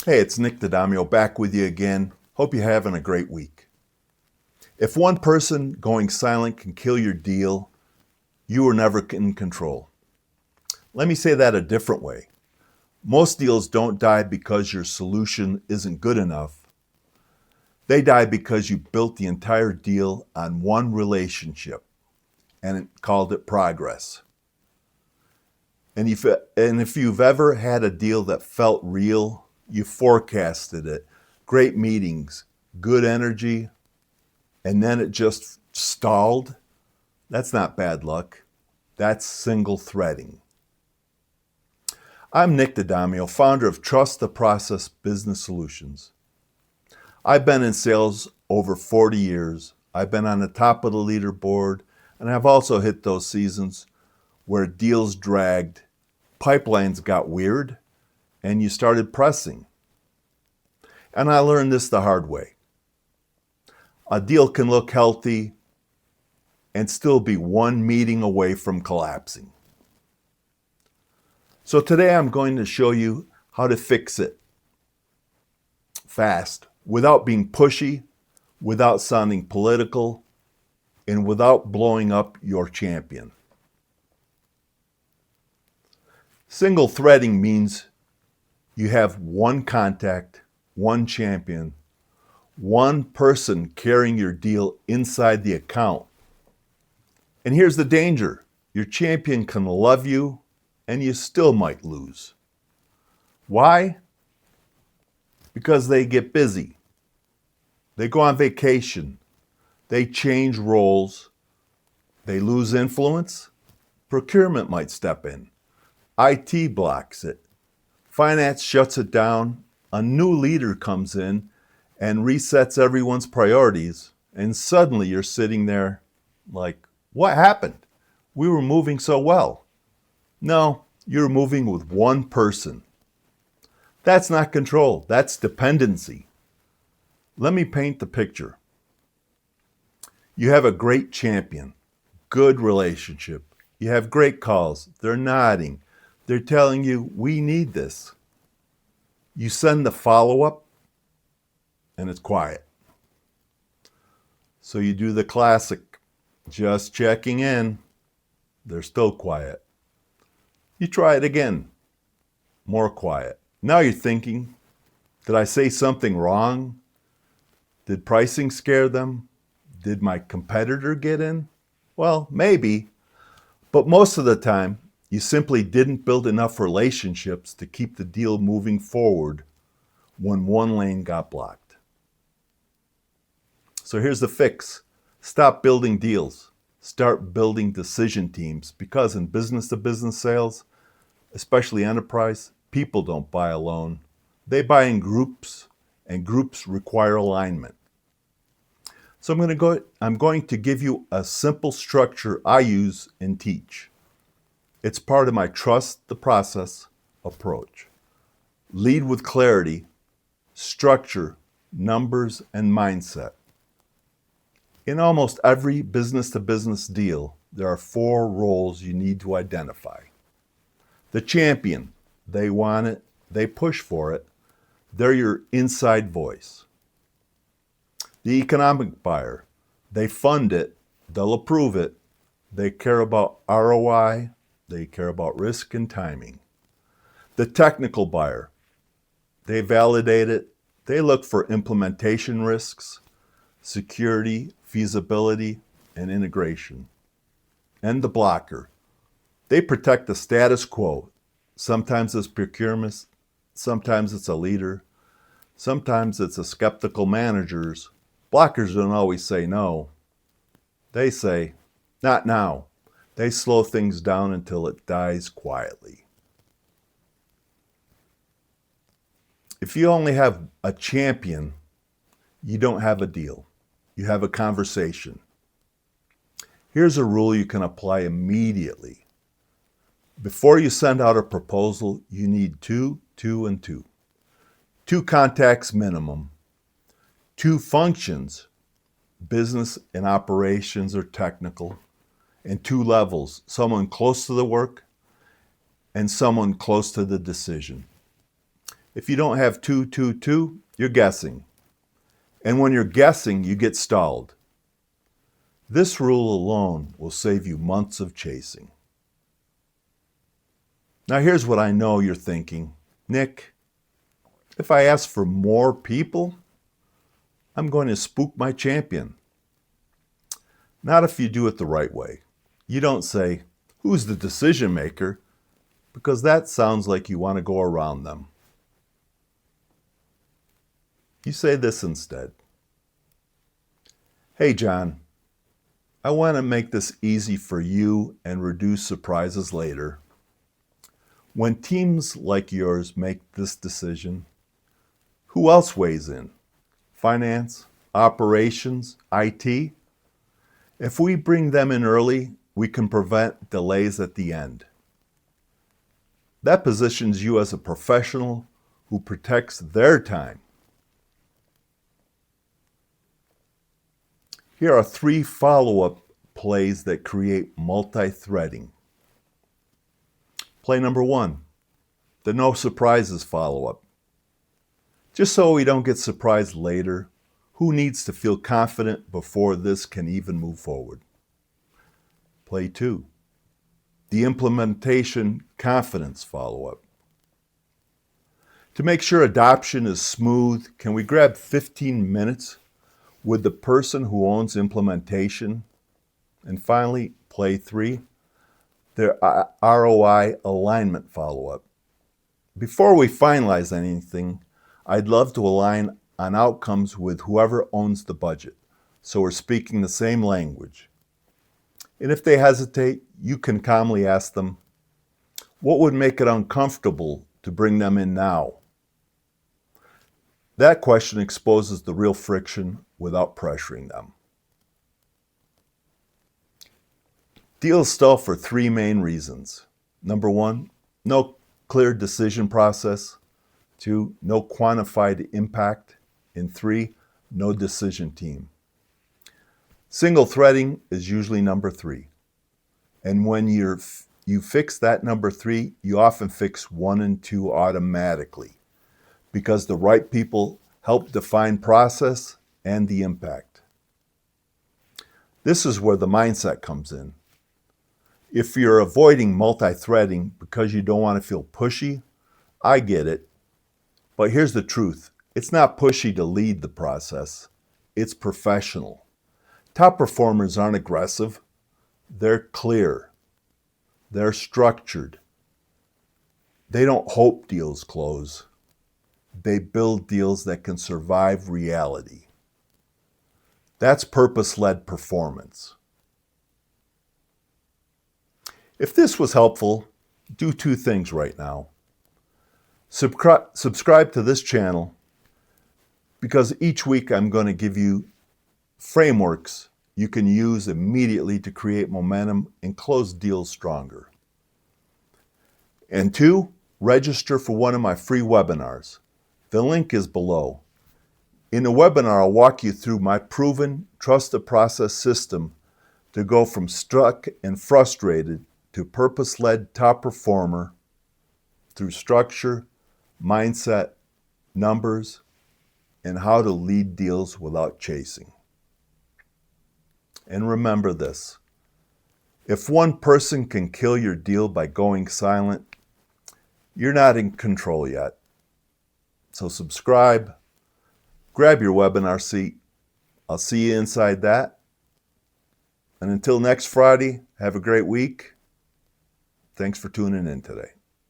Hey, it's Nick daDamio back with you again. Hope you're having a great week. If one person going silent can kill your deal, you are never in control. Let me say that a different way. Most deals don't die because your solution isn't good enough. They die because you built the entire deal on one relationship and called it progress. And if you've ever had a deal that felt real, you forecasted it, great meetings, good energy, and then it just stalled, that's not bad luck. That's single threading. I'm Nick daDamio, founder of Trust the Process Business Solutions. I've been in sales over 40 years. I've been on the top of the leaderboard, and I've also hit those seasons where deals dragged, pipelines got weird, and you started pressing. And I learned this the hard way. A deal can look healthy and still be one meeting away from collapsing. So today I'm going to show you how to fix it fast, without being pushy, without sounding political, and without blowing up your champion. Single threading means you have one contact, one champion, one person carrying your deal inside the account. And here's the danger. Your champion can love you and you still might lose. Why? Because they get busy. They go on vacation. They change roles. They lose influence. Procurement might step in. IT blocks it. Finance shuts it down. A new leader comes in and resets everyone's priorities. And suddenly you're sitting there like, what happened? We were moving so well. No, you're moving with one person. That's not control. That's dependency. Let me paint the picture. You have a great champion, good relationship. You have great calls. They're nodding. They're telling you, we need this. You send the follow-up, and it's quiet. So you do the classic, just checking in. They're still quiet. You try it again, more quiet. Now you're thinking, did I say something wrong? Did pricing scare them? Did my competitor get in? Well, maybe, but most of the time, you simply didn't build enough relationships to keep the deal moving forward when one lane got blocked. So here's the fix. Stop building deals. Start building decision teams, because in business-to-business sales, especially enterprise, people don't buy alone. They buy in groups, and groups require alignment. So I'm going to give you a simple structure I use and teach. It's part of my Trust the Process approach. Lead with clarity, structure, numbers, and mindset. In almost every business-to-business deal, there are 4 roles you need to identify. The champion, they want it, they push for it, they're your inside voice. The economic buyer, they fund it, they'll approve it, they care about ROI, they care about risk and timing. The technical buyer, they validate it, they look for implementation risks, security, feasibility, and integration. And the blocker, they protect the status quo. Sometimes it's procurement, sometimes it's a leader, sometimes it's a skeptical managers. Blockers don't always say no. They say, not now. They slow things down until it dies quietly. If you only have a champion, you don't have a deal. You have a conversation. Here's a rule you can apply immediately. Before you send out a proposal, you need 2, 2, and 2. 2 contacts minimum. 2 functions, business and operations or technical, and 2 levels, someone close to the work and someone close to the decision. If you don't have 2, you're guessing. And when you're guessing, you get stalled. This rule alone will save you months of chasing. Now here's what I know you're thinking. Nick, if I ask for more people, I'm going to spook my champion. Not if you do it the right way. You don't say, who's the decision maker? Because that sounds like you want to go around them. You say this instead. Hey, John, I want to make this easy for you and reduce surprises later. When teams like yours make this decision, who else weighs in? Finance, operations, IT? If we bring them in early, we can prevent delays at the end. That positions you as a professional who protects their time. Here are 3 follow-up plays that create multi-threading. Play number 1, the no surprises follow-up. Just so we don't get surprised later, who needs to feel confident before this can even move forward? Play 2, the implementation confidence follow-up. To make sure adoption is smooth, can we grab 15 minutes with the person who owns implementation? And finally, play 3, the ROI alignment follow-up. Before we finalize anything, I'd love to align on outcomes with whoever owns the budget, so we're speaking the same language. And if they hesitate, you can calmly ask them, what would make it uncomfortable to bring them in now? That question exposes the real friction without pressuring them. Deals stall for 3 main reasons. Number 1, no clear decision process. 2, no quantified impact. And 3, no decision team. Single threading is usually number 3. And when you fix that number 3, you often fix 1 and 2 automatically, because the right people help define process and the impact. This is where the mindset comes in. If you're avoiding multi-threading because you don't want to feel pushy, I get it. But here's the truth. It's not pushy to lead the process. It's professional. Top performers aren't aggressive. They're clear. They're structured. They don't hope deals close. They build deals that can survive reality. That's purpose-led performance. If this was helpful, do 2 things right now. Subscribe to this channel, because each week I'm going to give you frameworks you can use immediately to create momentum and close deals stronger. And 2, register for one of my free webinars. The link is below. In the webinar, I'll walk you through my proven, trusted process system to go from stuck and frustrated to purpose-led top performer through structure, mindset, numbers, and how to lead deals without chasing. And remember this, if one person can kill your deal by going silent, you're not in control yet. So subscribe, grab your webinar seat. I'll see you inside that. And until next Friday, have a great week. Thanks for tuning in today.